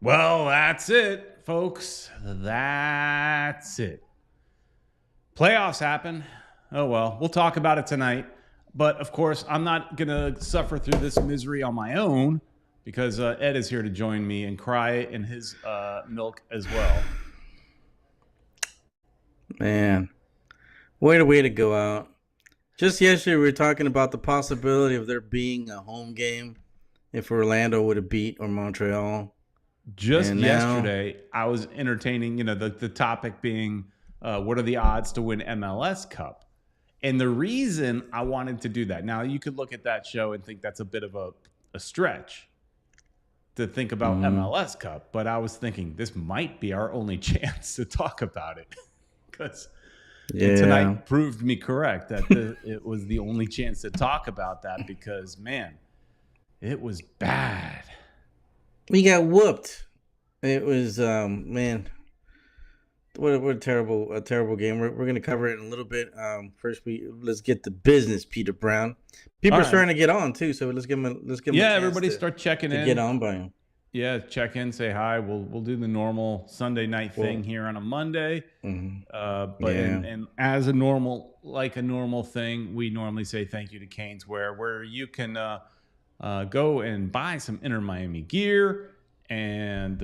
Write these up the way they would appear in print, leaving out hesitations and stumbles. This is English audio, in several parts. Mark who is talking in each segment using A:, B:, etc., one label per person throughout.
A: Well, that's it, folks. That's it. Playoffs happen. Oh, well, we'll talk about it tonight. But, of course, I'm not going to suffer through this misery on my own because Ed is here to join me and cry in his milk as well.
B: Man, what a way to go out. Just yesterday, we were talking about the possibility of there being a home game if Orlando would have beat or Montreal.
A: Just yesterday, I was entertaining, the topic being what are the odds to win MLS Cup? And the reason I wanted to do that, now you could look at that show and think that's a bit of a stretch to think about MLS Cup, but I was thinking this might be our only chance to talk about it because tonight proved me correct that it was the only chance to talk about that because, man, it was bad.
B: We got whooped. It was, man, what a terrible game. We're going to cover it in a little bit. First, let's get the business, Peter Brown. People are starting to get on too, so let's give them a chance.
A: Everybody start checking in.
B: Get on by him.
A: Yeah, check in, say hi. We'll do the normal Sunday night thing here on a Monday. And as a normal thing, we normally say thank you to Canes, where you can go and buy some Inter Miami gear, and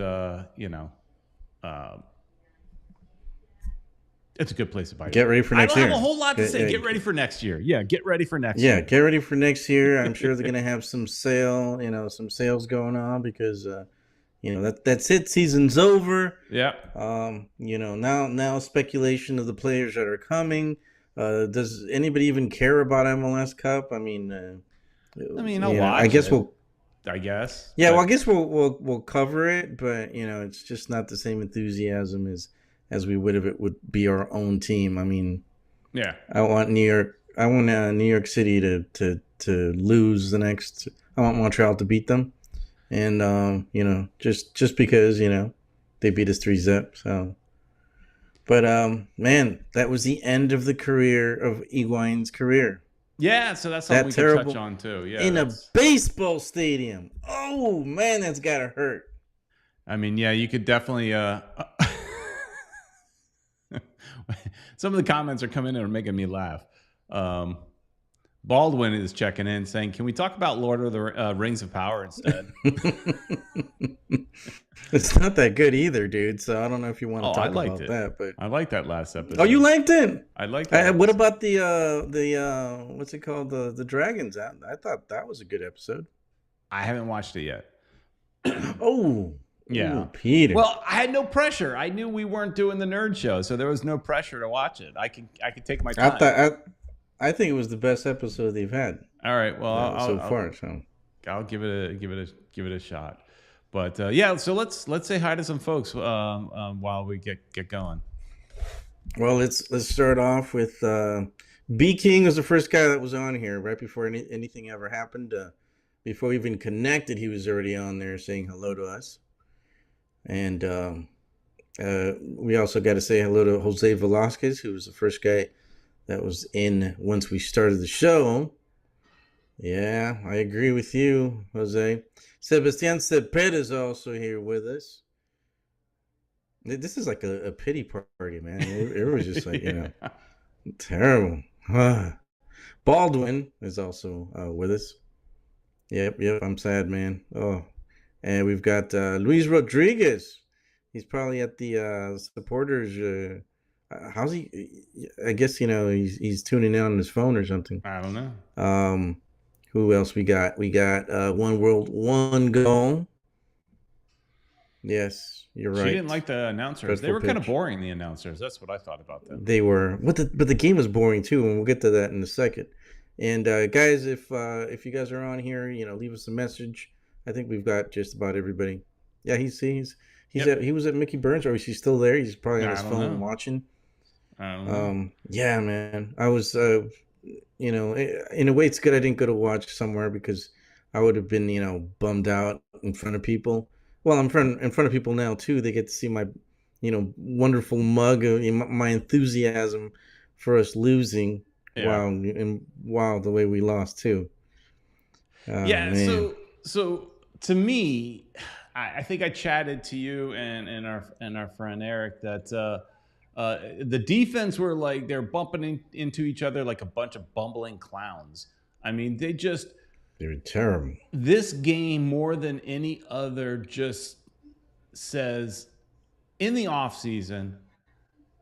A: it's a good place to buy.
B: Get ready for next year.
A: I don't have a whole lot to say. Get ready for next year. Yeah, get ready for next year.
B: Yeah, get ready for next year. I'm sure they're going to have some some sales going on because, that's it. Season's over.
A: Yeah.
B: Now speculation of the players that are coming. Does anybody even care about MLS Cup?
A: I'll watch.
B: I guess
A: it.
B: I guess.
A: Yeah,
B: well, I guess we'll cover it, but it's just not the same enthusiasm as we would if it would be our own team. I mean,
A: yeah.
B: I want New York City to lose the next. I want Montreal to beat them, and just because they beat us 3-0. So, but man, that was the end of the career of Higuain's career.
A: Yeah, so that's something we can touch on too. Yeah,
B: in a baseball stadium. Oh man, that's gotta hurt.
A: I mean, yeah, you could definitely. Some of the comments are coming in and making me laugh. Baldwin is checking in saying, "Can we talk about Lord of the Rings of Power instead?"
B: It's not that good either, dude. So I don't know if you want to talk about that. But
A: I liked that last episode.
B: Oh, you liked it?
A: I liked that.
B: What about the what's it called? The dragons? I thought that was a good episode.
A: I haven't watched it yet.
B: Oh.
A: Yeah.
B: Ooh, Peter.
A: Well, I had no pressure. I knew we weren't doing the nerd show, so there was no pressure to watch it. I could take my time.
B: I think it was the best episode they've had.
A: All right. Well,
B: so far.
A: I'll give it a shot. But so let's say hi to some folks while we get going.
B: Well, let's start off with B King was the first guy that was on here right before anything ever happened. Before we even connected, he was already on there saying hello to us. And we also got to say hello to Jose Velasquez, who was the first guy that was in once we started the show. Yeah, I agree with you, Jose. Sebastian Cepeda is also here with us. This is like a pity party, man. It was just like, terrible. Baldwin is also with us. Yep, I'm sad, man. Oh. And we've got Luis Rodriguez. He's probably at the supporters. How's he? I guess he's tuning in on his phone or something.
A: I don't know.
B: Who else we got? We got One World, One Goal. Yes, you're right.
A: She didn't like the announcers. They were kind of boring. The announcers. That's what I thought about them.
B: They were. But the game was boring too, and we'll get to that in a second. And guys, if you guys are on here, leave us a message. I think we've got just about everybody. Yeah, he was at Mickey Burns, or is he still there? He's probably on his phone watching.
A: I don't know.
B: Yeah, man. I was, in a way, it's good I didn't go to watch somewhere because I would have been, bummed out in front of people. Well, I'm in front of people now too. They get to see my, wonderful mug, my enthusiasm for us losing. Yeah. Wow, the way we lost too.
A: Man. So to me, I think I chatted to you and our friend Eric that the defense were like they're bumping into each other like a bunch of bumbling clowns. I mean,
B: They're terrible.
A: this game more than any other just says in the offseason,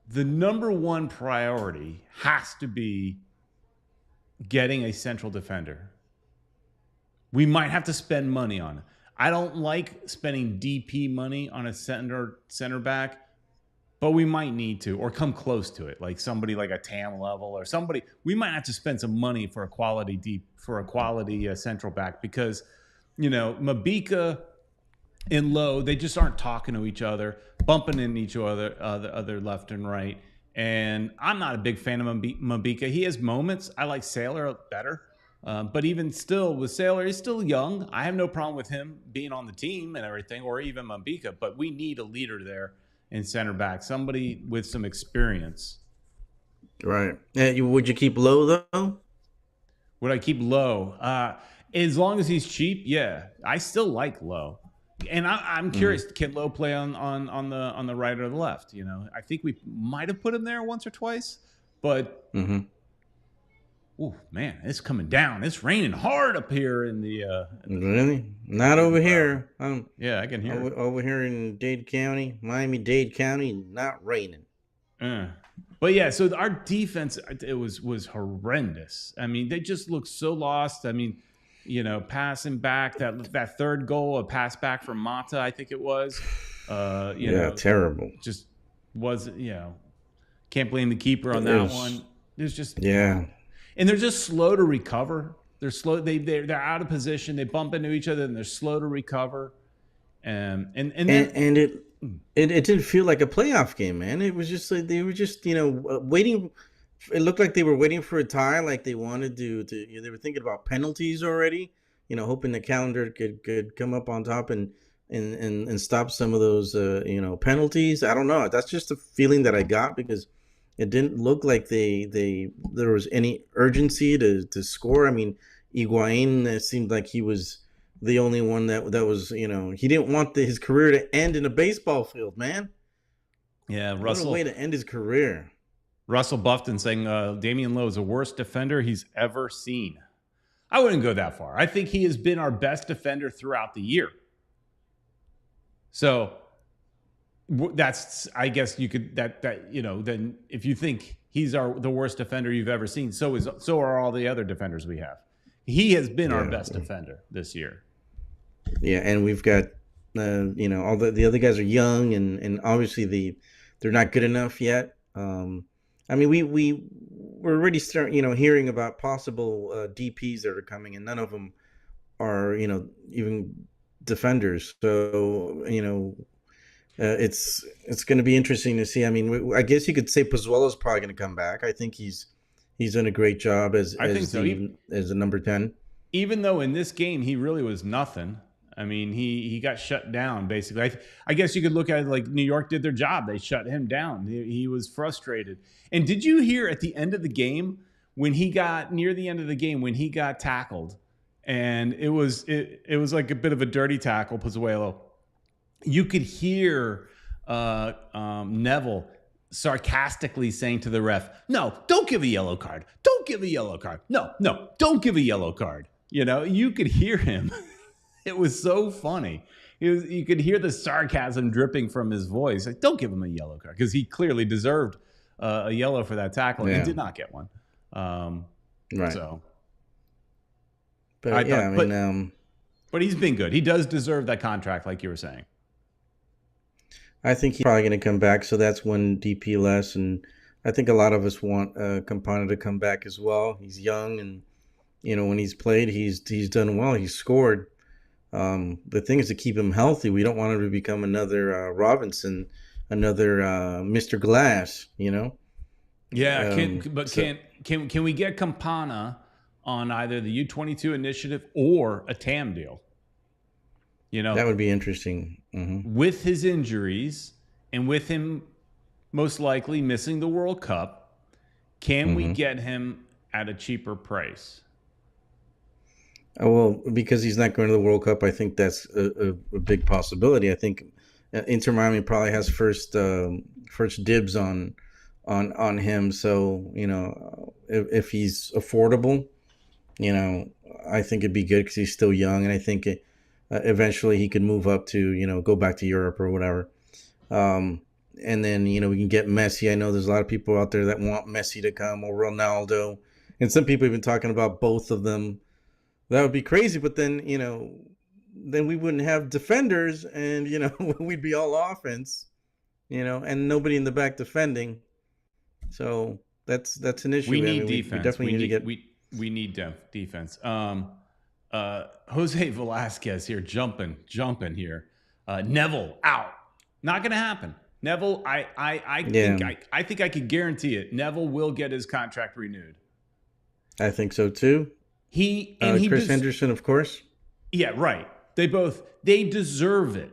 A: the number one priority has to be getting a central defender. We might have to spend money on it. I don't like spending DP money on a center back, but we might need to, or come close to it, like somebody like a TAM level or somebody. We might have to spend some money for a quality central back because, Mabika and Lowe, they just aren't talking to each other, bumping into each other left and right. And I'm not a big fan of Mabika. He has moments. I like Sailor better. But even still, with Sailor, he's still young. I have no problem with him being on the team and everything, or even Mabika. But we need a leader there in center back, somebody with some experience.
B: Right. Would you keep Lowe, though?
A: Would I keep Lowe? As long as he's cheap, yeah. I still like Lowe. And I'm curious, can Lowe play on the right or the left? I think we might have put him there once or twice, but oh man, it's coming down. It's raining hard up here in the.
B: Really? Not over here.
A: Yeah, I can hear it.
B: Over here in Dade County, Miami-Dade County, not raining.
A: But yeah, so our defense it was horrendous. I mean, they just looked so lost. I mean, passing back that third goal, a pass back from Mata, I think it was.
B: Terrible.
A: Just wasn't. Can't blame the keeper on that one. There's just and they're just slow to recover. They're slow. They're out of position. They bump into each other and they're slow to recover. And
B: it didn't feel like a playoff game, man. It was just like they were just waiting. It looked like they were waiting for a tie, like they wanted to. They were thinking about penalties already. Hoping the calendar could come up on top and stop some of those penalties. I don't know. That's just the feeling that I got because it didn't look like there was any urgency to score. I mean, Higuain seemed like he was the only one that was, he didn't want his career to end in a baseball field, man.
A: Yeah, Russell.
B: What a way to end his career.
A: Russell Buffton saying Damian Lowe is the worst defender he's ever seen. I wouldn't go that far. I think he has been our best defender throughout the year. So that's, I guess you could then if you think he's the worst defender you've ever seen, so are all the other defenders we have. He has been our best defender this year.
B: Yeah, and we've got all the other guys are young and obviously they're not good enough yet. I mean, we're already starting hearing about possible DPs that are coming, and none of them are even defenders. So it's going to be interesting to see. I mean, I guess you could say Pozuelo's probably going to come back. I think he's done a great job as a number 10.
A: Even though in this game he really was nothing. I mean, he got shut down basically. I guess you could look at it like New York did their job. They shut him down. He was frustrated. And did you hear at the end of the game when he got near the end of the game when he got tackled, and it was like a bit of a dirty tackle, Pozuelo. You could hear Neville sarcastically saying to the ref, "No, don't give a yellow card. Don't give a yellow card. No, don't give a yellow card." You could hear him. It was so funny. You could hear the sarcasm dripping from his voice. Like, don't give him a yellow card because he clearly deserved a yellow for that tackle and did not get one.
B: Right.
A: So,
B: but
A: but he's been good. He does deserve that contract, like you were saying.
B: I think he's probably going to come back, so that's one DP less, and I think a lot of us want Campana to come back as well. He's young, and when he's played, he's done well. He's scored. The thing is to keep him healthy. We don't want him to become another Robinson, another Mr. Glass.
A: Yeah, can we get Campana on either the U22 initiative or a TAM deal?
B: That would be interesting. Mm-hmm.
A: With his injuries and with him most likely missing the World Cup, can we get him at a cheaper price?
B: Well, because he's not going to the World Cup, I think that's a big possibility. I think Inter Miami probably has first dibs on him. So if he's affordable, I think it'd be good because he's still young, and I think eventually he could move up to go back to Europe or whatever. And then we can get Messi. I know there's a lot of people out there that want Messi to come or Ronaldo, and some people have been talking about both of them. That would be crazy, but then then we wouldn't have defenders, and we'd be all offense, and nobody in the back defending. So that's an issue.
A: We need defense.
B: We definitely need to get.
A: We need defense. Jose Velasquez here jumping here. Neville out. Not going to happen. Neville, I think I could guarantee it. Neville will get his contract renewed.
B: I think so too. Chris Henderson, of course.
A: Yeah, right. They deserve it.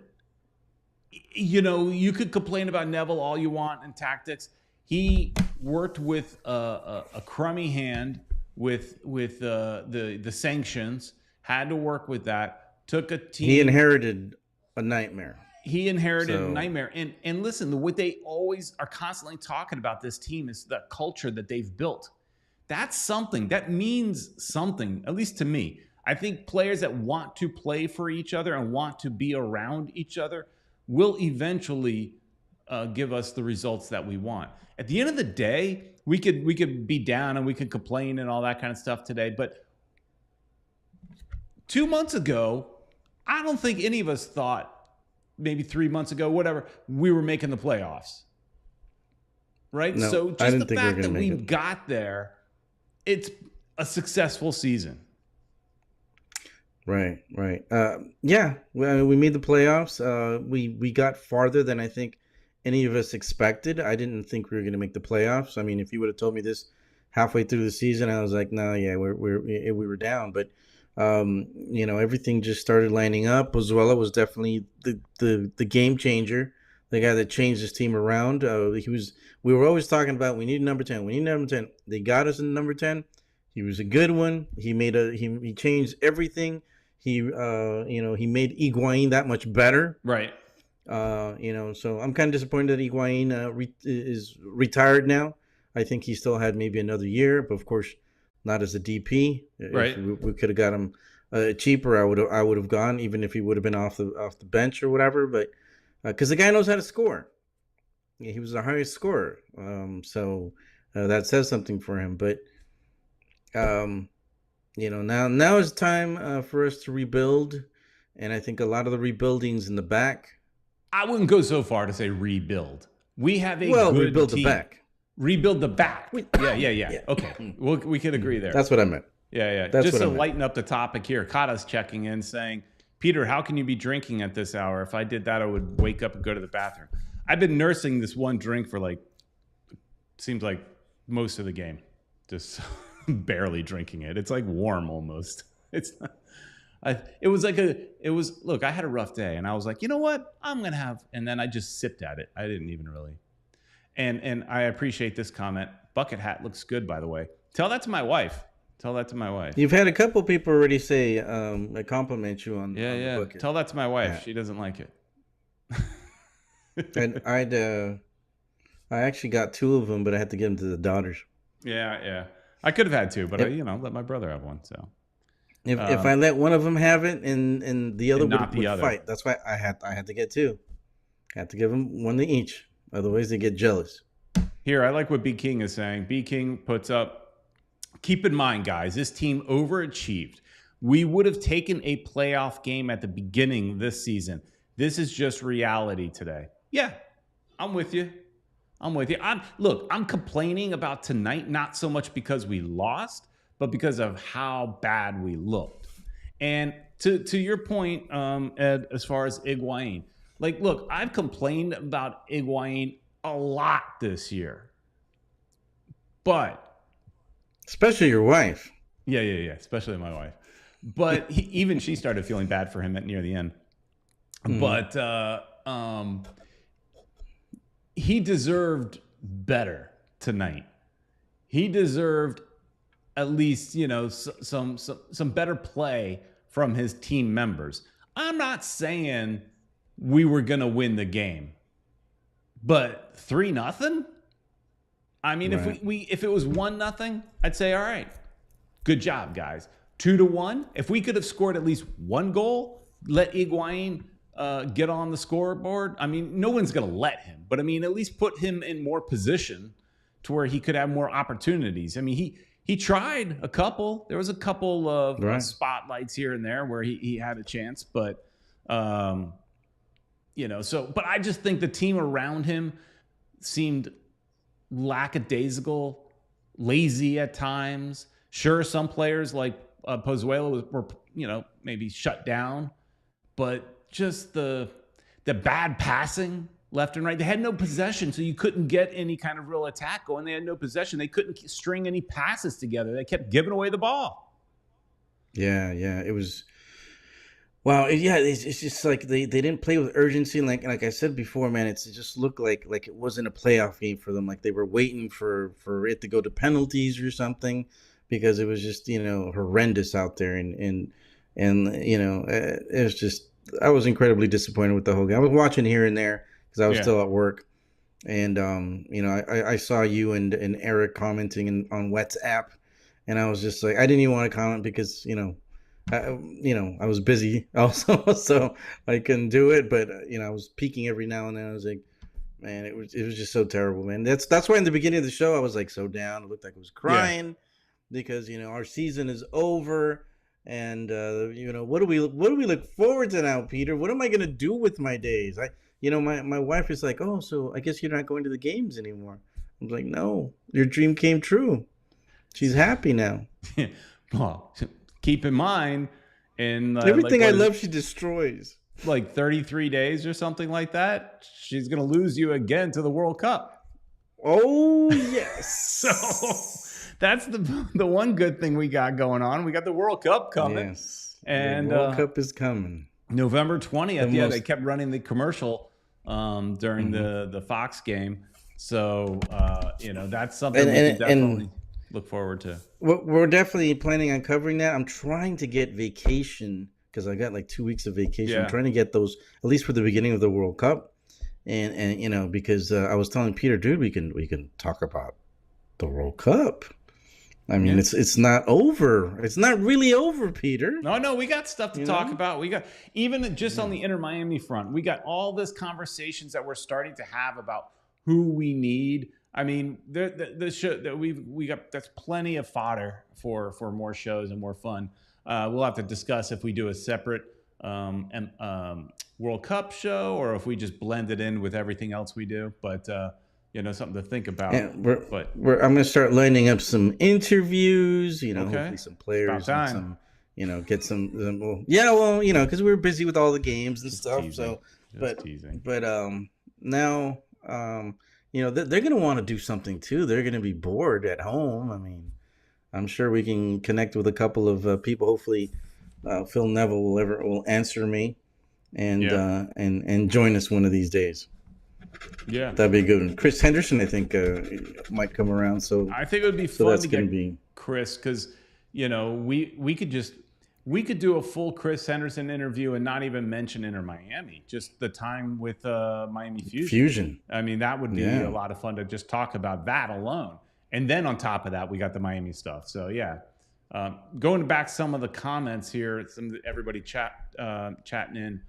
A: You could complain about Neville all you want in tactics. He worked with a crummy hand with the sanctions. Had to work with that. Took a team.
B: He inherited a nightmare.
A: A nightmare. And listen, what they always are constantly talking about this team is the culture that they've built. That's something that means something, at least to me. I think players that want to play for each other and want to be around each other will eventually give us the results that we want. At the end of the day, we could be down and we could complain and all that kind of stuff today. But 2 months ago, I don't think any of us thought, maybe 3 months ago, whatever, we were making the playoffs. Right?
B: No,
A: so just the fact that we got there, it's a successful season.
B: Right. Yeah, we made the playoffs. We got farther than I think any of us expected. I didn't think we were going to make the playoffs. I mean, if you would have told me this halfway through the season, I was like, no, yeah, we were down. But everything just started lining up. Pozuelo was definitely the game changer, the guy that changed his team around. We were always talking about we need number 10. We need number 10. They got us in number 10. He was a good one. He changed everything. He made Higuain that much better.
A: Right.
B: So I'm kind of disappointed that Higuain is retired now. I think he still had maybe another year, but of course not as a DP.
A: Right.
B: If we could have got him cheaper, I would have gone, even if he would have been off the bench or whatever. But because the guy knows how to score. Yeah, he was the highest scorer. So that says something for him. But now is time for us to rebuild, and I think a lot of the rebuilding's in the back.
A: I wouldn't go so far to say rebuild. We have a good
B: rebuild
A: team.
B: The back.
A: Rebuild the back. Yeah. Okay, we could agree there.
B: That's what I meant.
A: Yeah.
B: That's
A: just
B: what
A: to
B: I meant.
A: lighten up the topic here, Kata's checking in saying, Peter, how can you be drinking at this hour? If I did that, I would wake up and go to the bathroom. I've been nursing this one drink for seems like most of the game. Just barely drinking it. It's like warm almost. It's not, look, I had a rough day and I was like, you know what? I'm going to have, and then I just sipped at it. I didn't even really. And I appreciate this comment. Bucket hat looks good, by the way. Tell that to my wife.
B: You've had a couple people already say, compliment you on the bucket.
A: Tell that to my wife. Yeah. She doesn't like it.
B: And I actually got 2 of them, but I had to give them to the daughters.
A: Yeah. I could have had 2, but I let my brother have one. So
B: if I let one of them have it and the other would fight, that's why I had to get 2. I had to give them one to each. Otherwise, they get jealous.
A: Here, I like what B King is saying. B King puts up, keep in mind, guys, this team overachieved. We would have taken a playoff game at the beginning this season. This is just reality today. Yeah, I'm with you. I'm complaining about tonight, not so much because we lost, but because of how bad we looked. And to your point, Ed, as far as Higuain, look, I've complained about Higuain a lot this year, but
B: especially your wife.
A: Yeah, especially my wife. But even she started feeling bad for him near the end. But he deserved better tonight. He deserved at least, some better play from his team members. I'm not saying we were going to win the game, but 3-0. I mean,
B: Right.
A: if it was 1-0, I'd say, all right, good job, guys. 2-1. If we could have scored at least one goal, let Higuain get on the scoreboard. I mean, no one's going to let him, but I mean, at least put him in more position to where he could have more opportunities. I mean, he tried a couple. There was a couple of spotlights here and there where he had a chance, but but I just think the team around him seemed lackadaisical, lazy at times. Sure, some players like Pozuelo were maybe shut down, but just the bad passing left and right. They had no possession, so you couldn't get any kind of real attack going. They had no possession. They couldn't string any passes together. They kept giving away the ball.
B: Yeah, it was. Wow, it's just like they didn't play with urgency. Like I said before, man, it just looked like it wasn't a playoff game for them. Like they were waiting for it to go to penalties or something, because it was just horrendous out there, and it was just, I was incredibly disappointed with the whole game. I was watching here and there because I was still at work, and I saw you and Eric commenting on WhatsApp, and I was just like, I didn't even want to comment because I was busy also, so I couldn't do it. But I was peeking every now and then. I was like, man, it was just so terrible, man. That's why in the beginning of the show I was like so down. It looked like I was crying because our season is over, and what do we look forward to now, Peter? What am I gonna do with my days? My wife is like, oh, so I guess you're not going to the games anymore. I'm like, no, your dream came true. She's happy now.
A: Well, keep in mind,
B: everything I love, she destroys.
A: Like 33 days or something like that, she's gonna lose you again to the World Cup.
B: Oh yes.
A: So that's the one good thing we got going on. We got the World Cup coming.
B: Yes.
A: And
B: the World Cup is coming.
A: November 20th. They kept running the commercial during the Fox game. So that's something we can definitely look forward to.
B: We're definitely planning on covering that. I'm trying to get vacation because I got like 2 weeks of vacation. I'm trying to get those at least for the beginning of the World Cup, and because I was telling Peter, dude, we can talk about the World Cup. I mean, it's not over. It's not really over, Peter.
A: No, we got stuff to talk about. We got, even just on the Inter Miami front, we got all this conversations that we're starting to have about who we need. I mean, the show that we got, that's plenty of fodder for more shows and more fun. We'll have to discuss if we do a separate World Cup show or if we just blend it in with everything else we do. But something to think about.
B: Yeah, I'm going to start lining up some interviews. Hopefully some players and some. Get some. Because we were busy with all the games and stuff. Teasing. Now. They're going to want to do something too. They're going to be bored at home. I mean, I'm sure we can connect with a couple of people. Hopefully, Phil Neville will answer me and join us one of these days.
A: Yeah,
B: that'd be good. Chris Henderson, I think, might come around. So
A: I think it would be fun to get Chris, because we could do a full Chris Henderson interview and not even mention Inter Miami, just the time with Miami Fusion. I mean, that would be a lot of fun to just talk about that alone. And then on top of that, we got the Miami stuff. So going back some of the comments here, everybody chatting in.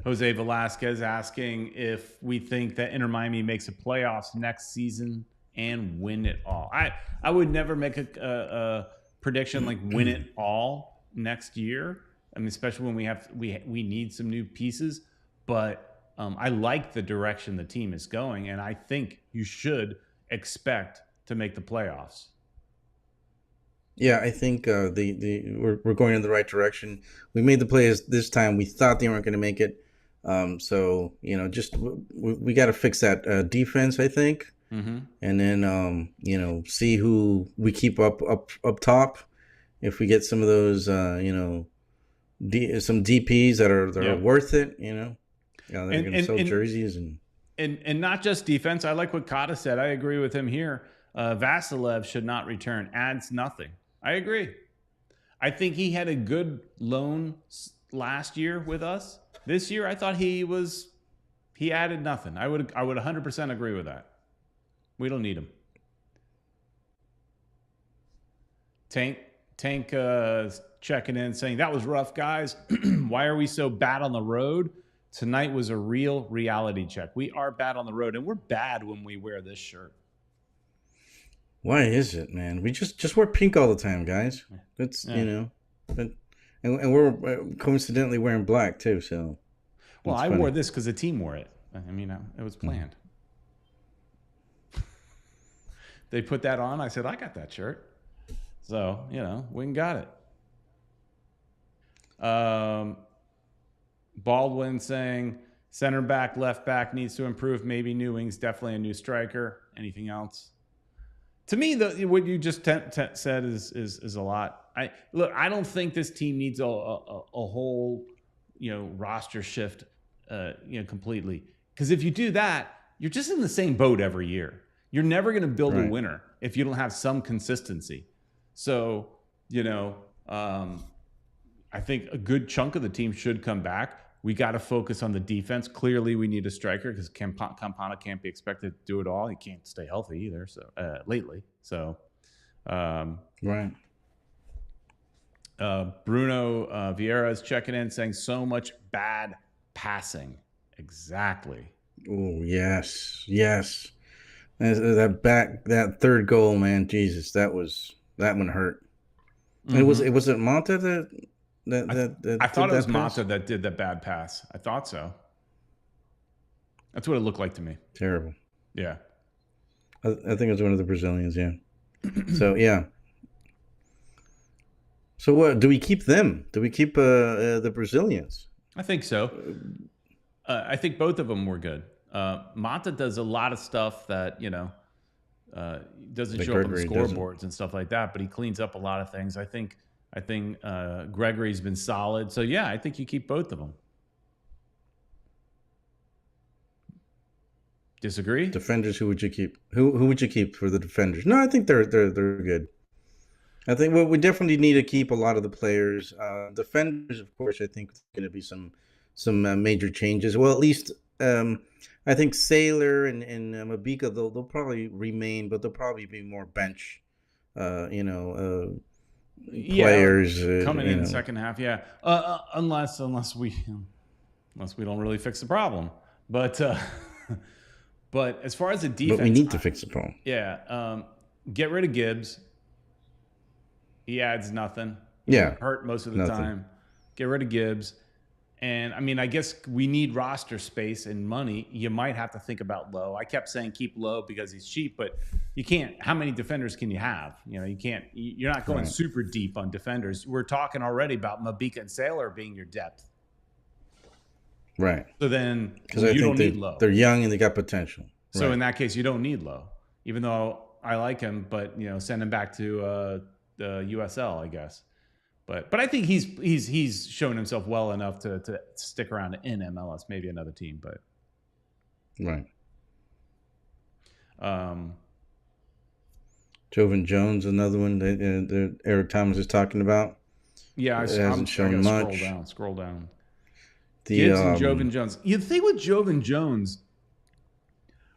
A: Jose Velasquez asking if we think that Inter Miami makes the playoffs next season and win it all. I would never make a prediction like win it all next year. I mean, especially when we need some new pieces. But I like the direction the team is going, and I think you should expect to make the playoffs.
B: Yeah, I think we're going in the right direction. We made the playoffs this time. We thought they weren't going to make it. So just we got to fix that defense, I think. Mm-hmm. And then see who we keep up top. If we get some of those some DPs that are worth it, they're going to sell jerseys and
A: not just defense. I like what Kata said. I agree with him here. Vasilev should not return. Adds nothing. I agree. I think he had a good loan last year with us. This year, I thought he added nothing. I would 100% agree with that. We don't need him. Tank checking in saying, that was rough, guys. Why are we so bad on the road? Tonight was a real reality check. We are bad on the road, and we're bad when we wear this shirt.
B: Why is it, man? We just wear pink all the time, guys. It's and we're coincidentally wearing black too. So,
A: well, I wore this because the team wore it. I mean, it was planned. They put that on. I said, I got that shirt. So, we got it. Baldwin saying center back, left back needs to improve. Maybe Newing's definitely a new striker. Anything else? To me, what you just said is a lot. I don't think this team needs a whole roster shift completely. Because if you do that, you're just in the same boat every year. You're never going to build a winner if you don't have some consistency. So, I think a good chunk of the team should come back. We got to focus on the defense. Clearly, we need a striker because Campana can't be expected to do it all. He can't stay healthy either. So lately, so
B: right.
A: Bruno Vieira is checking in, saying so much bad passing. Exactly.
B: Oh yes. That third goal, man. Jesus, that one hurt. Mm-hmm. It was Monta that
A: I thought it was Mata that did the bad pass. I thought so. That's what it looked like to me.
B: Terrible.
A: Yeah.
B: I think it was one of the Brazilians, yeah. So, yeah. So, what? Do we keep them? Do we keep the Brazilians?
A: I think so. I think both of them were good. Mata does a lot of stuff that, doesn't show up on the scoreboards and stuff like that, but he cleans up a lot of things. I think Gregory's been solid. So, yeah, I think you keep both of them. Disagree?
B: Defenders, who would you keep? Who would you keep for the defenders? No, I think they're good. I think we definitely need to keep a lot of the players. Defenders, of course, I think there's going to be some major changes. Well, at least I think Sailor and Mabika, they'll probably remain, but they'll probably be more bench, players
A: coming in the second half. Yeah, unless we don't really fix the problem. But as far as the defense,
B: but we need to fix the problem.
A: Yeah, get rid of Gibbs. He adds nothing.
B: Yeah,
A: hurt most of the time. Get rid of Gibbs. And, I mean, I guess we need roster space and money. You might have to think about Lowe. I kept saying keep Lowe because he's cheap, but you can't. How many defenders can you have? You can't. You're not going super deep on defenders. We're talking already about Mabika and Sailor being your depth.
B: Right.
A: So then you don't need Lowe.
B: They're young and they got potential.
A: So in that case, you don't need Lowe. Even though I like him, but, send him back to the USL, I guess. But I think he's shown himself well enough to stick around in MLS, maybe another team, but
B: right. Jovan Jones, another one that Eric Thomas is talking about.
A: Yeah,
B: hasn't shown much.
A: Scroll down. Gibbs and Jovan Jones. The thing with Jovan Jones,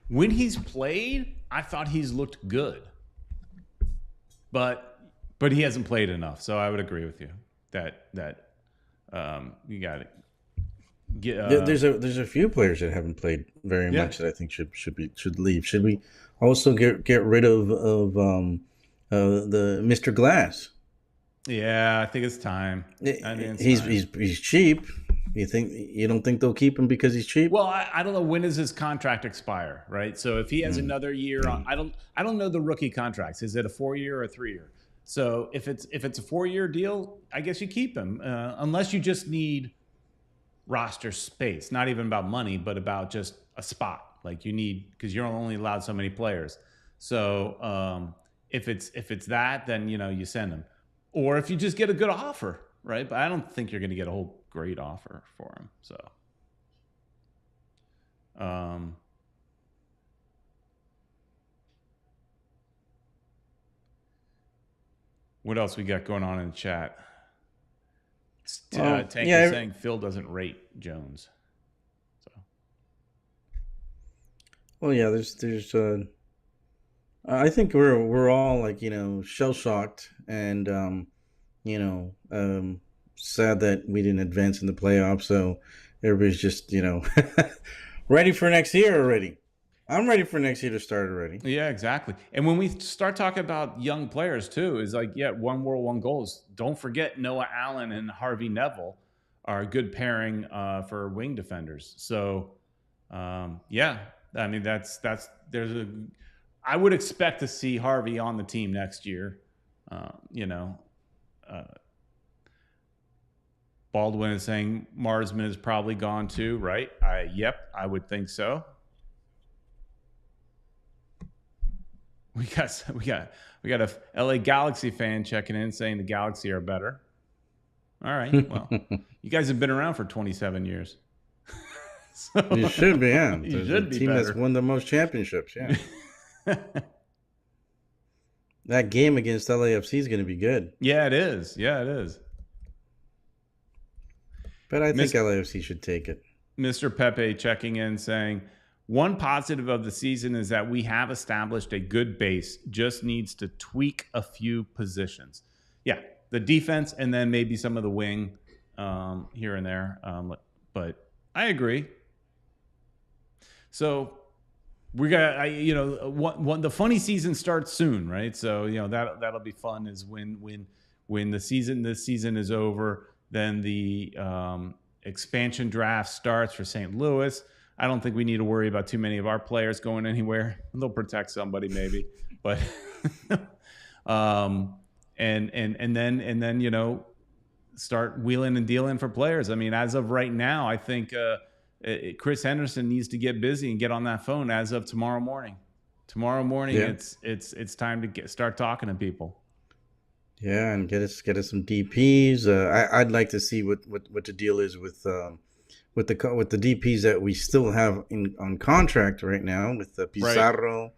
A: when he's played, I thought he's looked good, but he hasn't played enough, so I would agree with you that you got it.
B: There's a few players that haven't played very much that I think should leave. Should we also get rid of the Mr. Glass?
A: Yeah, I think it's time.
B: He's cheap. You don't think they'll keep him because he's cheap?
A: Well, I don't know, when does his contract expire, right? So if he has another year on, I don't know the rookie contracts. Is it a 4-year or a 3-year? So if it's a 4-year deal, I guess you keep him, unless you just need roster space. Not even about money, but about just a spot. Like you need, because you're only allowed so many players. So if it's that, then you send him, or if you just get a good offer, right? But I don't think you're going to get a whole great offer for him. So. What else we got going on in the chat? Tank is saying Phil doesn't rate Jones. So.
B: Well, yeah, there's I think we're all like, shell shocked and sad that we didn't advance in the playoffs. So everybody's just ready for next year already. I'm ready for next year to start already.
A: Yeah, exactly. And when we start talking about young players too, is like, one world, one goals. Don't forget Noah Allen and Harvey Neville are a good pairing for wing defenders. So, I mean, I would expect to see Harvey on the team next year. Baldwin is saying Marsman is probably gone too, right? Yep, I would think so. We got a LA Galaxy fan checking in saying the Galaxy are better. All right, well, you guys have been around for 27 years.
B: So, you should be, yeah.
A: You should be
B: team
A: better.
B: That's won the most championships, yeah. That game against LAFC is going to be good.
A: Yeah, it is. Yeah, it is.
B: But I think LAFC should take it.
A: Mr. Pepe checking in saying, one positive of the season is that we have established a good base, just needs to tweak a few positions. Yeah, the defense and then maybe some of the wing here and there. But I agree. So we got, the funny season starts soon, right? So, that'll be fun is when this season is over, then the expansion draft starts for St. Louis. I don't think we need to worry about too many of our players going anywhere. They'll protect somebody maybe, but and then start wheeling and dealing for players. I mean, as of right now, I think Chris Henderson needs to get busy and get on that phone as of tomorrow morning. Tomorrow morning, yeah. It's time to start talking to people.
B: Yeah, and get us some DPs. I'd like to see what the deal is with the DPs that we still have on contract right now with Pizarro.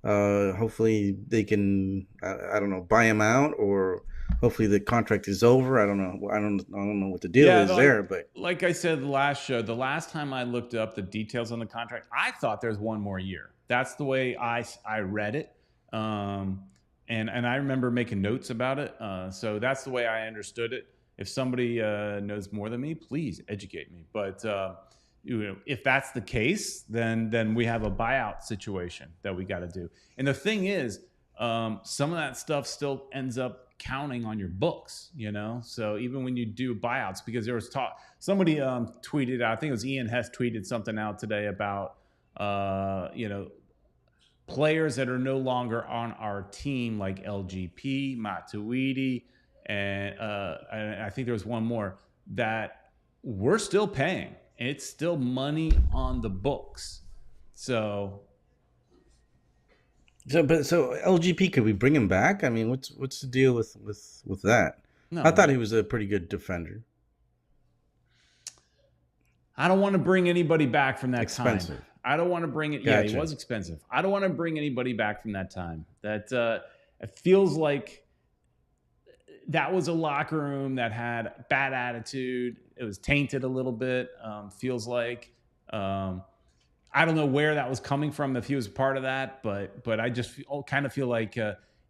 B: Right. Hopefully they can I don't know, buy him out, or hopefully the contract is over. I don't know. I don't know what the deal is there. But
A: like I said the last show, the last time I looked up the details on the contract, I thought there's one more year. That's the way I read it. And I remember making notes about it. So that's the way I understood it. If somebody knows more than me, please educate me. But if that's the case, then we have a buyout situation that we got to do. And the thing is, some of that stuff still ends up counting on your books, So even when you do buyouts, because there was talk, somebody tweeted, I think it was Ian Hess tweeted something out today about, players that are no longer on our team, like LGP, Matuidi, and I think there was one more that we're still paying. It's still money on the books. So
B: LGP, could we bring him back? I mean, what's the deal with that? No, I thought he was a pretty good defender.
A: I don't want to bring anybody back from that
B: expensive.
A: Time. I don't want to bring it. Gotcha. Yeah, he was expensive. I don't want to bring anybody back from that time. That it feels like that was a locker room that had bad attitude. It was tainted a little bit. Feels like I don't know where that was coming from, if he was part of that, but I just kind of feel like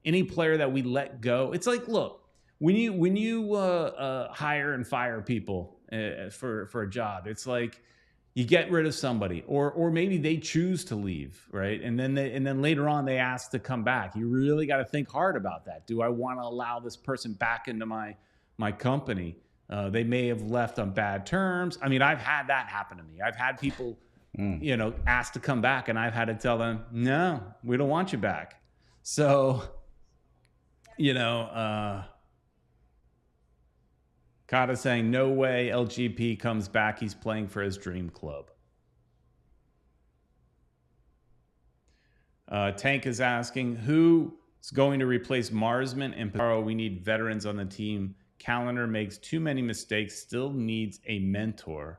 A: any player that we let go. It's like, look, when you hire and fire people for a job, it's like you get rid of somebody, or maybe they choose to leave, right? And then later on they ask to come back. You really got to think hard about that. Do I want to allow this person back into my company? They may have left on bad terms. I mean, I've had that happen to me. I've had people, asked to come back, and I've had to tell them, no, we don't want you back. So, Kata saying, no way LGP comes back. He's playing for his dream club. Tank is asking, who's going to replace Marsman and Pizarro? We need veterans on the team. Calendar makes too many mistakes, still needs a mentor.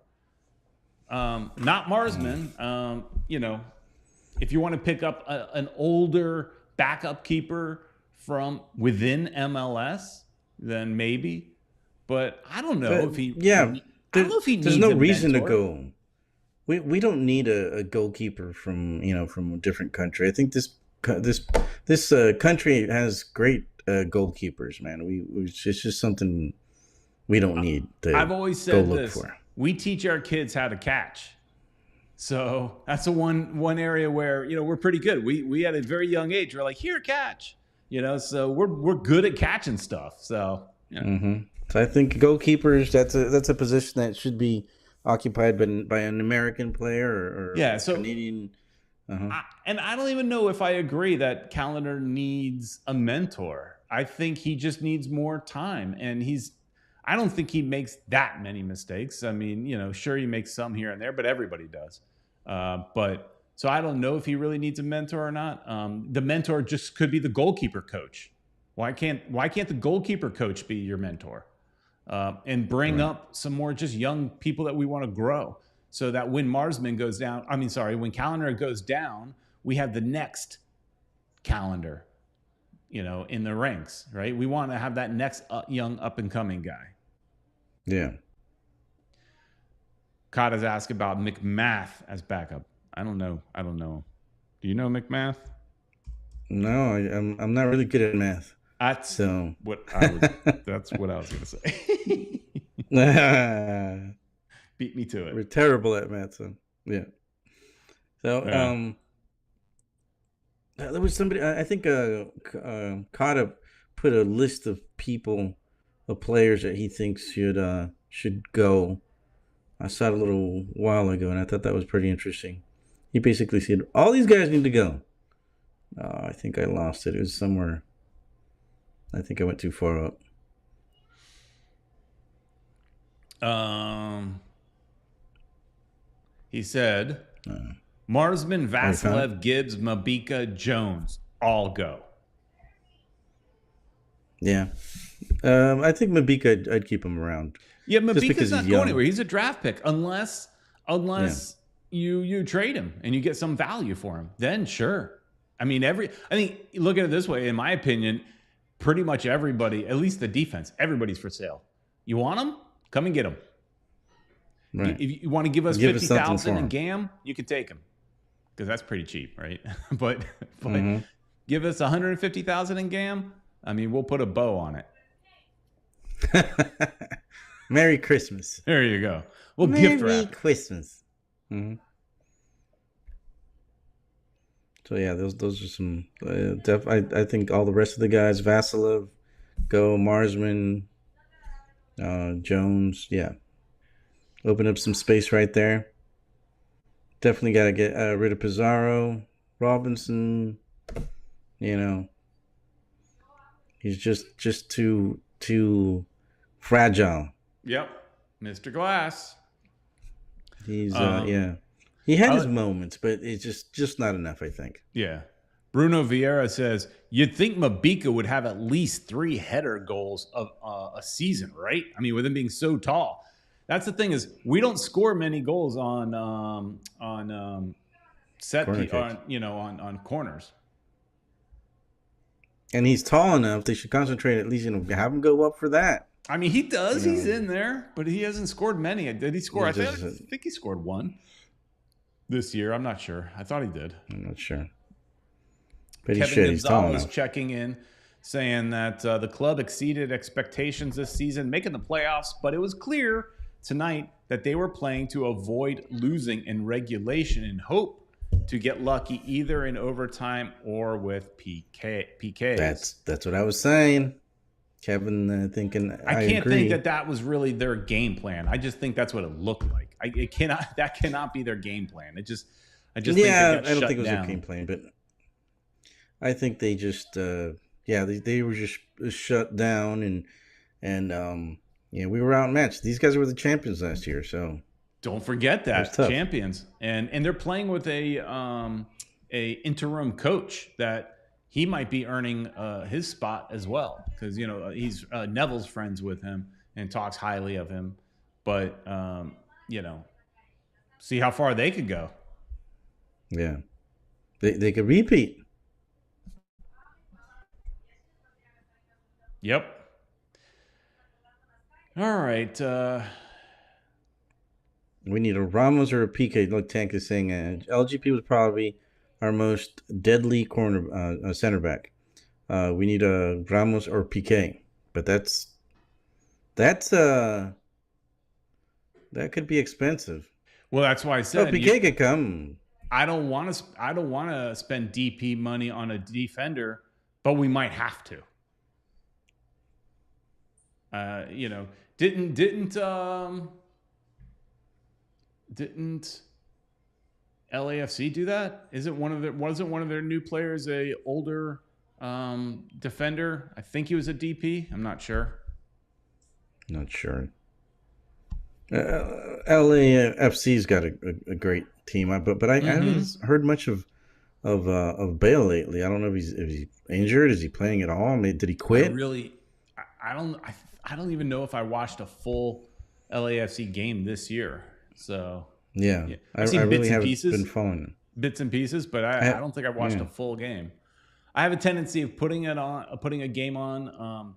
A: Not Marsman. If you want to pick up an older backup keeper from within MLS, then maybe. But I don't know if he.
B: Yeah,
A: I don't know if he needs.
B: There's no
A: a
B: reason
A: mentor.
B: to go. We don't need a goalkeeper from a different country. I think this country has great goalkeepers, man. It's just something we don't need to.
A: I've always said this: we teach our kids how to catch. So that's the one area where we're pretty good. We at a very young age we're like, here, catch. So we're good at catching stuff. So
B: So I think goalkeepers, that's a position that should be occupied by an American player or Canadian.
A: And I don't even know if I agree that Callender needs a mentor. I think he just needs more time, and I don't think he makes that many mistakes. I mean, sure, he makes some here and there, but everybody does. So I don't know if he really needs a mentor or not. The mentor just could be the goalkeeper coach. Why can't the goalkeeper coach be your mentor? And bring up some more just young people that we want to grow, so that when when Callender goes down, we have the next Callender, in the ranks, right? We want to have that next young up and coming guy.
B: Yeah.
A: Kata's asked about McMath as backup. I don't know. Do you know McMath?
B: No, I'm not really good at math.
A: That's what I was going to say. Beat me to it.
B: We're terrible at math, so yeah. So there was somebody. I think Kata put a list of players that he thinks should go. I saw it a little while ago, and I thought that was pretty interesting. He basically said all these guys need to go. I think I lost it. It was somewhere. I think I went too far up.
A: He said, Marsman, Vasilev, Gibbs, Mabika, Jones, all go.
B: Yeah. I think Mabika, I'd keep him around.
A: Yeah, Mabika's not going anywhere. He's a draft pick. Unless you trade him and you get some value for him, then sure. I mean, look at it this way, in my opinion, pretty much everybody, at least the defense, everybody's for sale. You want them? Come and get them. Right. If you want to give us $50,000 in GAM, you can take them, because that's pretty cheap, right? but give us $150,000 in GAM. I mean, we'll put a bow on
B: it. Merry Christmas.
A: There you go. We'll gift wrap.
B: Merry Christmas. So yeah, those are some. I think all the rest of the guys, Vasilev, go, Marsman, Jones, yeah. Open up some space right there. Definitely got to get rid of Pizarro, Robinson. He's just too fragile.
A: Yep, Mr. Glass.
B: He's yeah. He had his moments, but it's just not enough, I think.
A: Yeah. Bruno Vieira says, you'd think Mabika would have at least 3 header goals of a season, right? I mean, with him being so tall. That's the thing, is we don't score many goals on set on corners.
B: And he's tall enough; they should concentrate at least. Have him go up for that.
A: I mean, he does. He's in there, but he hasn't scored many. Did he score? I think he scored 1 this year. I'm not sure. I thought he did.
B: I'm not sure. But
A: Kevin Gonzalez checking in, saying that the club exceeded expectations this season, making the playoffs, but it was clear tonight that they were playing to avoid losing in regulation and hope to get lucky either in overtime or with PKs.
B: That's what I was saying. Kevin thinking I
A: can't
B: agree.
A: think that was really their game plan. I just think that's what it looked like. That cannot be their game plan. I just
B: I don't think it was their game plan, but I think they just they were just shut down and we were outmatched. These guys were the champions last year, so
A: don't forget that champions, and they're playing with a interim coach that he might be earning his spot as well, because he's Neville's friends with him and talks highly of him, but see how far they could go.
B: Yeah, they could repeat.
A: Yep. All right.
B: We need a Ramos or a PK. Look, Tank is saying LGP was probably our most deadly center back. We need a Ramos or PK, but that could be expensive.
A: Well, that's why I said
B: PK could come.
A: I don't want to spend DP money on a defender, but we might have to. Didn't LAFC do that? Wasn't one of their new players a older defender? I think he was a DP. I'm not sure.
B: Not sure. LAFC's got a great team, but I haven't heard much of Bale lately. I don't know if he's injured. Is he playing at all? I mean, did he quit?
A: I don't even know if I watched a full LAFC game this year. So
B: yeah.
A: I've seen bits and pieces.
B: Been following
A: bits and pieces, but I don't think I've watched a full game. I have a tendency of putting a game on,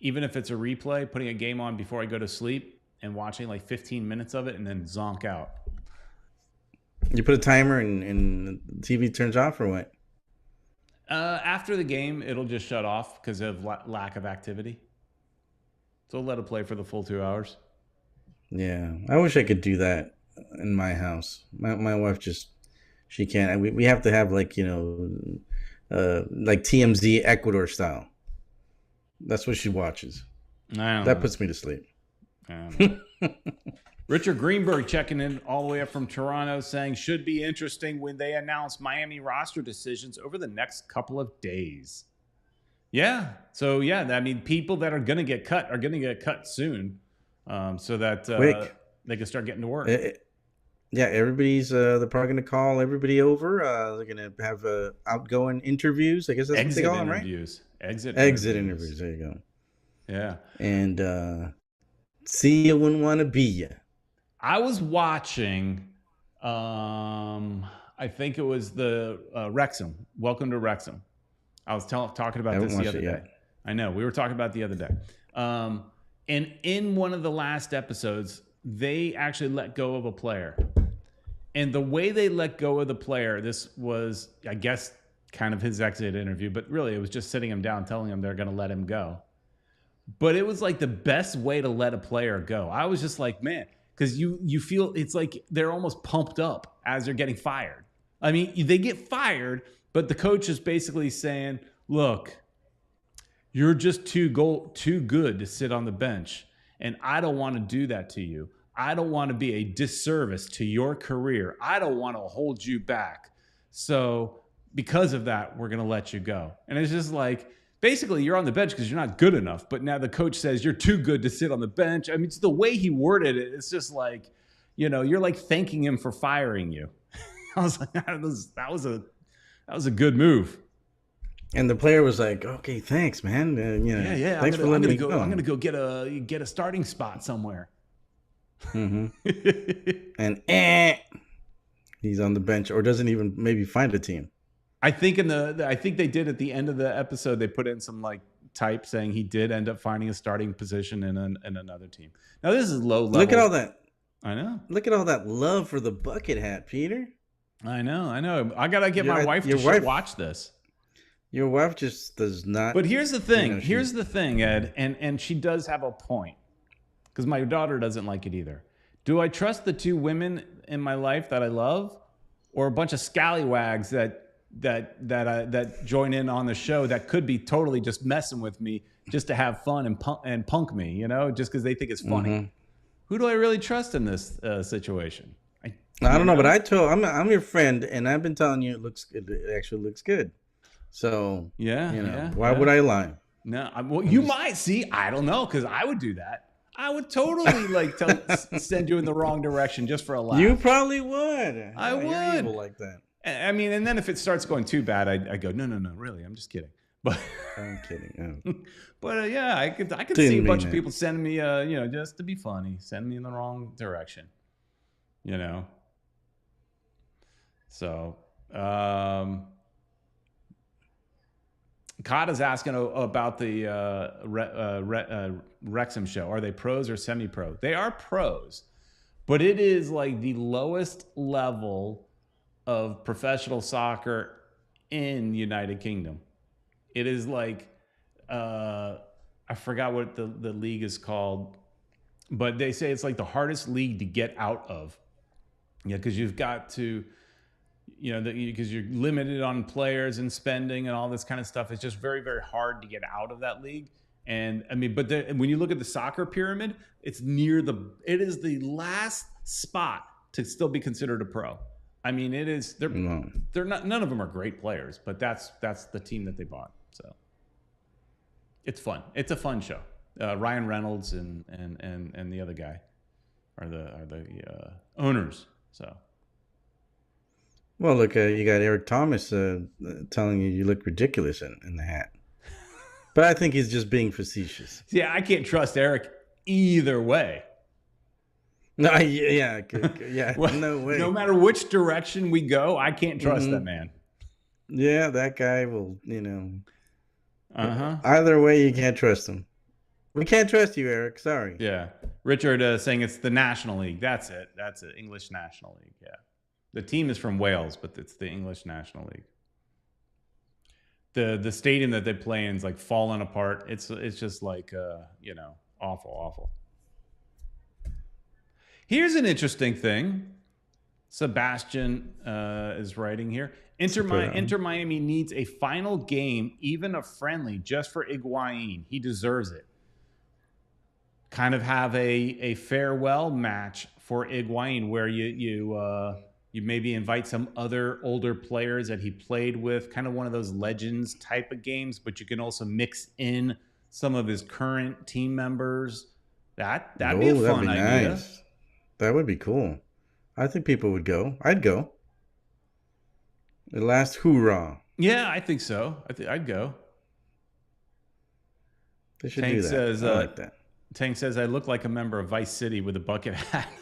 A: even if it's a replay, putting a game on before I go to sleep and watching like 15 minutes of it and then zonk out.
B: You put a timer and the TV turns off or what?
A: After the game, it'll just shut off because of lack of activity. So let it play for the full 2 hours.
B: Yeah, I wish I could do that in my house. My wife she can't. We have to have like like TMZ Ecuador style. That's what she watches. That puts me to sleep.
A: Richard Greenberg checking in all the way up from Toronto saying should be interesting when they announce Miami roster decisions over the next couple of days. Yeah. So yeah, I mean, people that are going to get cut are going to get cut soon, so that they can start getting to work.
B: Yeah, everybody's they're probably going to call everybody over. They're going to have outgoing interviews. I guess that's what they call them, right? Exit interviews. There you go.
A: Yeah.
B: And see you wouldn't want to be you.
A: I was watching, I think it was the Wrexham. Welcome to Wrexham. I was talking about this the other day. I know. We were talking about it the other day. And in one of the last episodes, they actually let go of a player. And the way they let go of the player, this was, I guess, kind of his exit interview, but really it was just sitting him down, telling him they're going to let him go. But it was like the best way to let a player go. I was just like, man, because you feel it's like they're almost pumped up as they're getting fired. I mean, they get fired, but the coach is basically saying, look, you're just too good to sit on the bench. And I don't want to do that to you. I don't want to be a disservice to your career. I don't want to hold you back. So because of that, we're going to let you go. And it's just like, basically, you're on the bench because you're not good enough. But now the coach says you're too good to sit on the bench. I mean, it's the way he worded it. It's just like, you're like thanking him for firing you. I was like, that was a good move.
B: And the player was like, "Okay, thanks, man.
A: Yeah.
B: Thanks for letting me go.
A: I'm gonna go get a starting spot somewhere."
B: Mm-hmm. And he's on the bench, or doesn't even maybe find a team.
A: I think I think they did at the end of the episode. They put in some like type saying he did end up finding a starting position in another team. Now this is low level.
B: Look at all that.
A: I know.
B: Look at all that love for the bucket hat, Peter.
A: I know. I gotta get my wife to watch this.
B: Your wife just does not.
A: But here's the thing. Here's the thing, Ed, and she does have a point, because my daughter doesn't like it either. Do I trust the two women in my life that I love, or a bunch of scallywags that join in on the show that could be totally just messing with me just to have fun and punk me, just because they think it's funny? Mm-hmm. Who do I really trust in this situation?
B: I don't know, but I'm your friend, and I've been telling you it actually looks good. So why would I lie?
A: No, well, you might see. I don't know, because I would do that. I would totally send you in the wrong direction just for a laugh.
B: You probably would.
A: I would.
B: You're evil like that.
A: I mean, and then if it starts going too bad, I go, no, really, I'm just kidding. But
B: I'm kidding. Oh.
A: But yeah, I could see a bunch of people sending me, just to be funny, send me in the wrong direction, So, Kata's asking about the Wrexham show. Are they pros or semi-pro? They are pros, but it is like the lowest level of professional soccer in United Kingdom. It is like, I forgot what the league is called, but they say it's like the hardest league to get out of. Yeah, because you've got to, because you're limited on players and spending and all this kind of stuff. It's just very, very hard to get out of that league. And I mean, but when you look at the soccer pyramid, it is the last spot to still be considered a pro. I mean, it is. They're not. None of them are great players, but that's the team that they bought. So it's fun. It's a fun show. Ryan Reynolds and the other guy are the owners. So.
B: Well, look, you got Eric Thomas telling you look ridiculous in the hat. But I think he's just being facetious.
A: Yeah, I can't trust Eric either way.
B: No, yeah. Well, no way.
A: No matter which direction we go, I can't trust that man.
B: Yeah, that guy will, Either way, you can't trust him. We can't trust you, Eric. Sorry.
A: Yeah. Richard saying it's the National League. That's it. English National League. Yeah. The team is from Wales, but it's the English National League. The stadium that they play in is like falling apart. It's just like awful. Here's an interesting thing. Sebastian is writing here. Inter Miami needs a final game, even a friendly, just for Higuain. He deserves it. Kind of have a farewell match for Higuain where you maybe invite some other older players that he played with, kind of one of those legends type of games, but you can also mix in some of his current team members. That'd be a fun idea. Nice.
B: That would be cool. I think people would go. I'd go. The last hoorah.
A: Yeah, I think so. I'd go.
B: They should do that. I like that.
A: Tank says, I look like a member of Vice City with a bucket hat.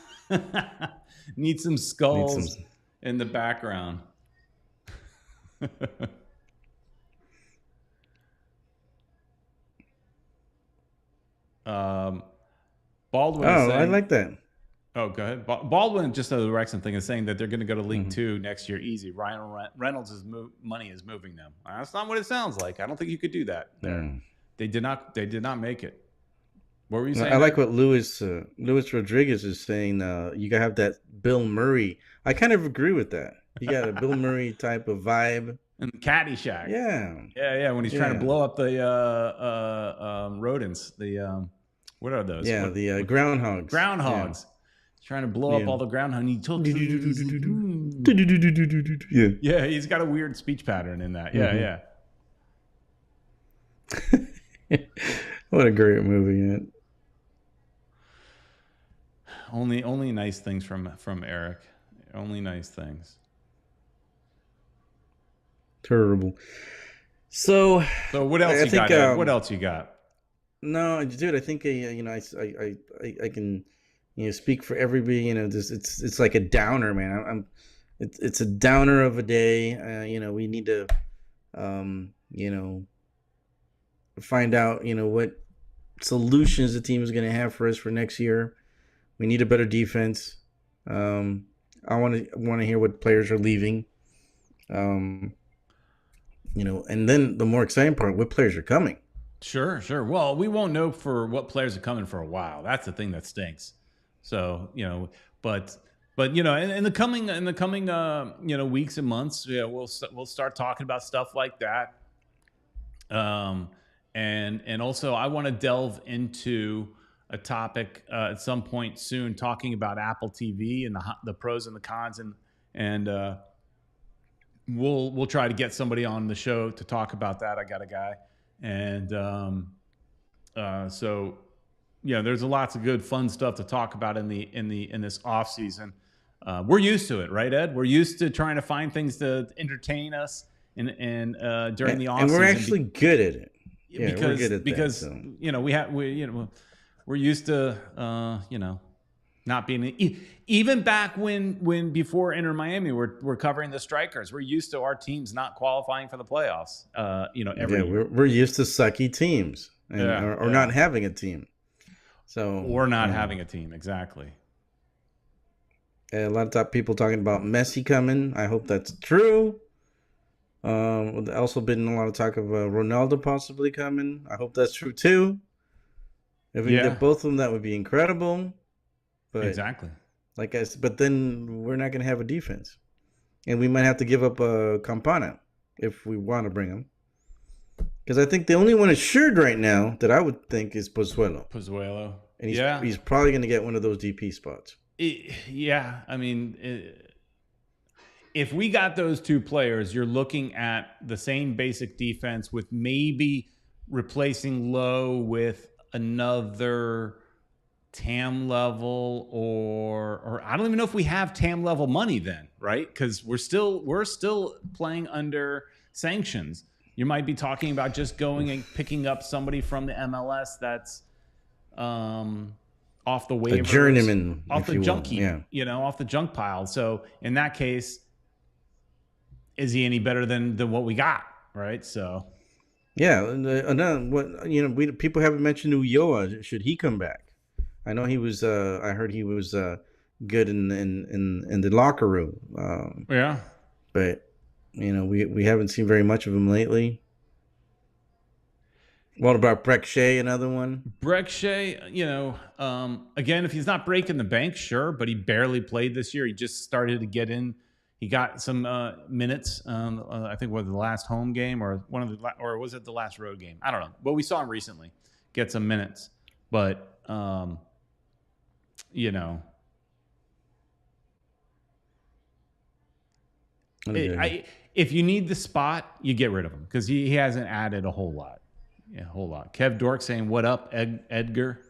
A: Need some skulls in the background. Baldwin is saying,
B: I like that.
A: Oh, go ahead. Baldwin, just the Wrexham thing, is saying that they're going to go to League Two next year easy. Ryan Reynolds' money is moving them. That's not what it sounds like. I don't think you could do that there. They did not make it. What were you saying?
B: I like what Luis Rodriguez is saying. You gotta have that Bill Murray. I kind of agree with that. You got a Bill Murray type of vibe.
A: And Caddyshack. Yeah. When he's trying to blow up the rodents. What are those?
B: Yeah, the groundhogs.
A: Groundhogs. He's trying to blow up all the groundhogs. Yeah, he's got a weird speech pattern in that. Yeah.
B: What a great movie, man.
A: Only nice things from Eric. Only nice things.
B: Terrible. So
A: what else you got? Ed? What else you got?
B: No, dude. I think I can speak for everybody. It's like a downer, man. It's a downer of a day. We need to find out what solutions the team is going to have for us for next year. We need a better defense. I want to hear what players are leaving. And then the more exciting part, what players are coming.
A: Sure. Well, we won't know for what players are coming for a while. That's the thing that stinks. So, but in the coming weeks and months, we'll start talking about stuff like that. And also I want to delve into a topic at some point soon, talking about Apple TV and the pros and the cons, and we'll try to get somebody on the show to talk about that. I got a guy, and so there's lots of good fun stuff to talk about in this off season. We're used to it, right, Ed? We're used to trying to find things to entertain us and during the off season,
B: and we're actually good at it. Yeah,
A: because we're used to not being even back when before Inter Miami, we're covering the strikers. We're used to our teams not qualifying for the playoffs. Every year.
B: We're used to sucky teams or not having a team. So
A: or not having a team, exactly.
B: A lot of people talking about Messi coming. I hope that's true. Also been a lot of talk of Ronaldo possibly coming. I hope that's true too. If we can get both of them, that would be incredible. But
A: exactly.
B: But then we're not going to have a defense, and we might have to give up Campana if we want to bring him. Because I think the only one assured right now that I would think is
A: Pozuelo.
B: And he's probably going to get one of those DP spots.
A: I mean, if we got those two players, you're looking at the same basic defense with maybe replacing Lowe with another TAM level or I don't even know if we have TAM level money then, right? Because we're still playing under sanctions. You might be talking about just going and picking up somebody from the MLS that's off the waivers,
B: a journeyman,
A: off the junk heap, off the junk pile. So in that case, is he any better than what we got, right? So people haven't mentioned Ulloa. Should he come back? I know he was. I heard he was good in the locker room. But we haven't seen very much of him lately. What about Breck Shea, another one? Breck Shea, again, if he's not breaking the bank, sure, but he barely played this year. He just started to get in. He got some minutes. I think was the last home game or or was it the last road game? I don't know. But we saw him recently get some minutes. But if you need the spot, you get rid of him because he hasn't added a whole lot. Yeah, a whole lot. Kev Dork saying, "What up, Edgar?"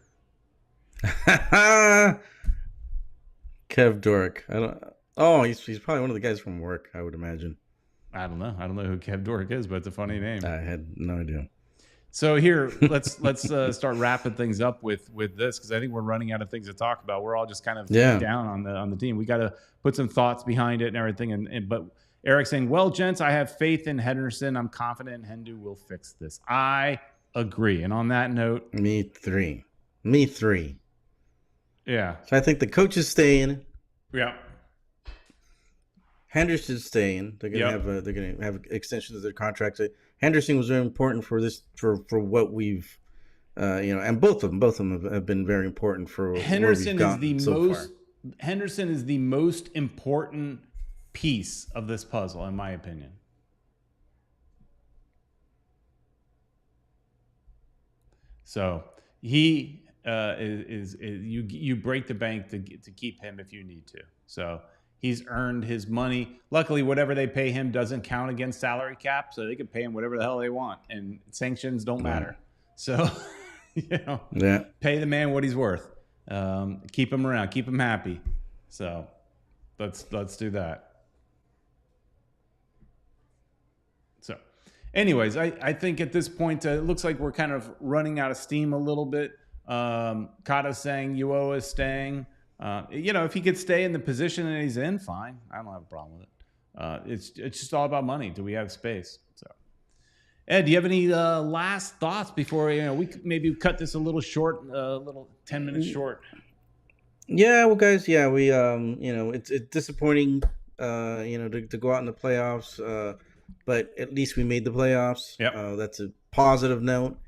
B: Kev Dork. He's probably one of the guys from work, I would imagine.
A: I don't know who Kev Dork is, but it's a funny name.
B: I had no idea.
A: So here, let's start wrapping things up with this because I think we're running out of things to talk about. We're all just kind of down on the team. We got to put some thoughts behind it and everything. But Eric saying, "Well, gents, I have faith in Henderson. I'm confident Hendu will fix this." I agree. And on that note,
B: me three.
A: Yeah.
B: So I think the coach is staying.
A: Yeah.
B: Henderson's staying. They're gonna have extensions of their contracts. Henderson was very important for this for what we've and both of them have been very important for
A: Henderson Henderson is the most important piece of this puzzle, in my opinion. So he you break the bank to keep him if you need to. So he's earned his money. Luckily, whatever they pay him doesn't count against salary cap, so they can pay him whatever the hell they want, and sanctions don't matter. So pay the man what he's worth. Keep him around, keep him happy. So let's do that. So, anyways, I think at this point it looks like we're kind of running out of steam a little bit. Kata's saying Ulloa is staying. If he could stay in the position that he's in, fine. I don't have a problem with it. It's just all about money. Do we have space? So, Ed, do you have any last thoughts before we maybe cut this a little short, a little 10 minutes short?
B: Yeah, well, guys, we it's disappointing, to go out in the playoffs. But at least we made the playoffs.
A: Yep.
B: That's a positive note.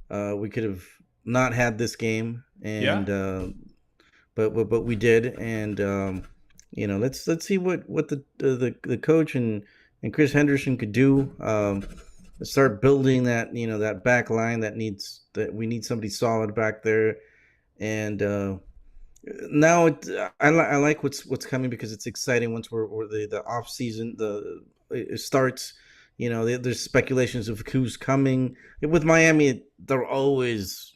B: We could have not had this game, and but we did, and let's see what the coach and Chris Henderson could do. Start building that that back line we need somebody solid back there, and now I like what's coming because it's exciting once we're the off season it starts. There's speculations of who's coming with Miami. There are always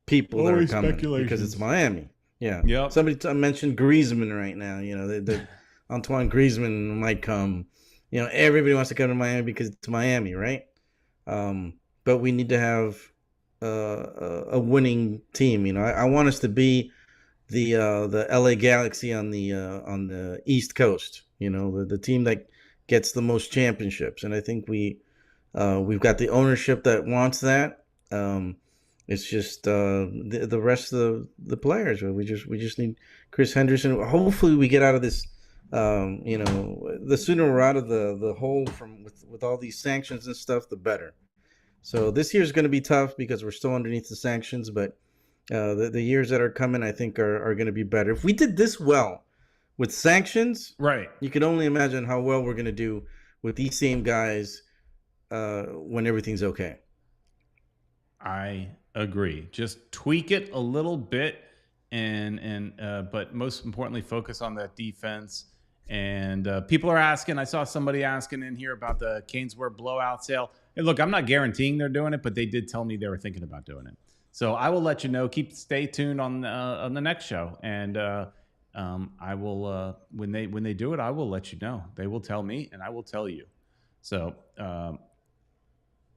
B: people that are coming because it's Miami. Yeah.
A: Yep.
B: Somebody mentioned Griezmann right now. Antoine Griezmann might come. Everybody wants to come to Miami because it's Miami, right? But we need to have a winning team. I want us to be the LA Galaxy on the East Coast. The team that gets the most championships, and I think we've got the ownership that wants that. It's just the rest of the players. We just need Chris Henderson. Hopefully, we get out of this. The sooner we're out of the hole with all these sanctions and stuff, the better. So this year's going to be tough because we're still underneath the sanctions, but the years that are coming, I think, are going to be better. If we did this well with sanctions,
A: right,
B: you can only imagine how well we're going to do with these same guys when everything's okay.
A: I agree. Just tweak it a little bit, but most importantly, focus on that defense. And people are asking. I saw somebody asking in here about the Caneswear blowout sale. And look, I'm not guaranteeing they're doing it, but they did tell me they were thinking about doing it. So I will let you know. Stay tuned on the next show, and I will when they do it, I will let you know. They will tell me, and I will tell you. So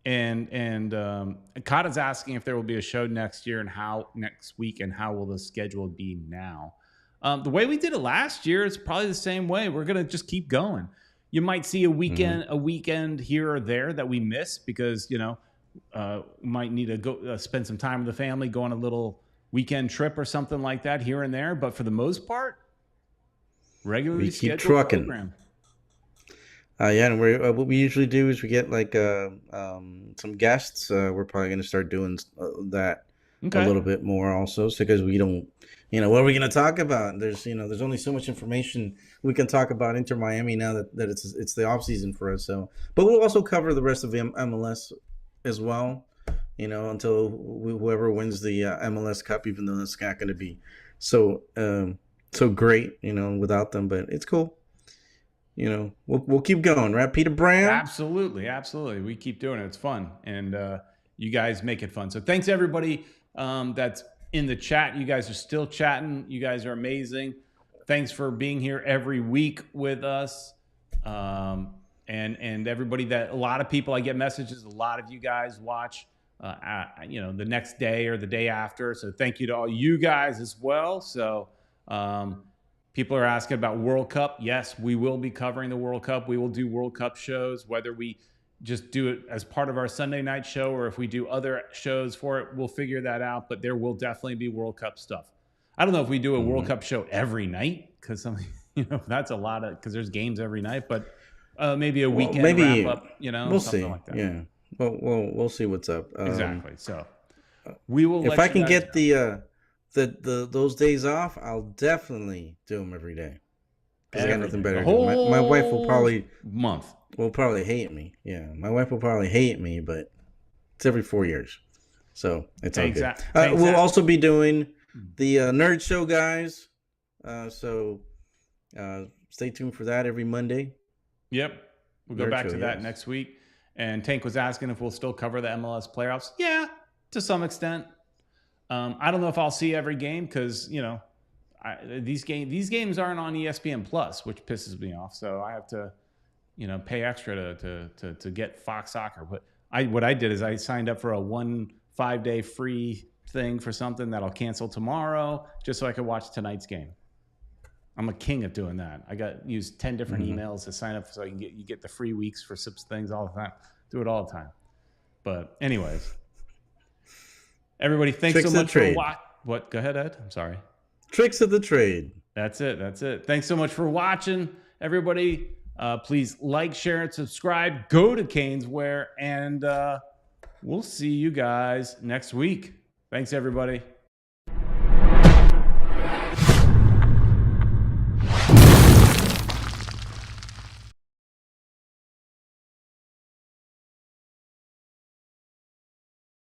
A: Kata's asking if there will be a show next year and next week, and how will the schedule be now? The way we did it last year is probably the same way. We're gonna just keep going. You might see a weekend here or there that we miss because might need to go spend some time with the family, go on a little weekend trip or something like that here and there. But for the most part, regularly scheduled program.
B: And what we usually do is we get like some guests. We're probably going to start doing that a little bit more also, because we don't, what are we going to talk about? There's only so much information we can talk about Inter Miami now that it's the off season for us. So, but we'll also cover the rest of the MLS as well, until whoever wins the MLS Cup, even though that's not going to be so great, without them. But it's cool. We'll keep going, right, Peter Brown?
A: Absolutely. We keep doing it. It's fun, and you guys make it fun. So thanks everybody that's in the chat. You guys are still chatting. You guys are amazing. Thanks for being here every week with us. And everybody a lot of people, I get messages, a lot of you guys watch, the next day or the day after. So thank you to all you guys as well. So, people are asking about World Cup. Yes, we will be covering the World Cup. We will do World Cup shows, whether we just do it as part of our Sunday night show or if we do other shows for it, we'll figure that out. But there will definitely be World Cup stuff. I don't know if we do a World Cup show every night, because that's a lot because there's games every night. But maybe a weekend wrap up,
B: we'll
A: something
B: see.
A: like that.
B: Yeah, we'll see what's up.
A: Exactly. So we will.
B: If I can get those days off, I'll definitely do them every day. Because I got nothing better to do. My wife will probably hate me. Yeah, my wife will probably hate me, but it's every 4 years, so it's all good. We'll also be doing the Nerd Show, guys. So stay tuned for that every Monday.
A: Yep, we'll go back to that next week. And Tank was asking if we'll still cover the MLS playoffs. Yeah, to some extent. I don't know if I'll see every game because these games aren't on ESPN Plus, which pisses me off. So I have to pay extra to get Fox Soccer. But what I did is I signed up for a 5-day free thing for something that I'll cancel tomorrow just so I could watch tonight's game. I'm a king at doing that. I used 10 different emails to sign up so you get the free weeks for some things all the time. Do it all the time. But anyways, everybody, thanks so much for watching. What? Go ahead, Ed. I'm sorry.
B: Tricks of the trade.
A: That's it. Thanks so much for watching, everybody. Please like, share, and subscribe. Go to Caneswear, and we'll see you guys next week. Thanks, everybody.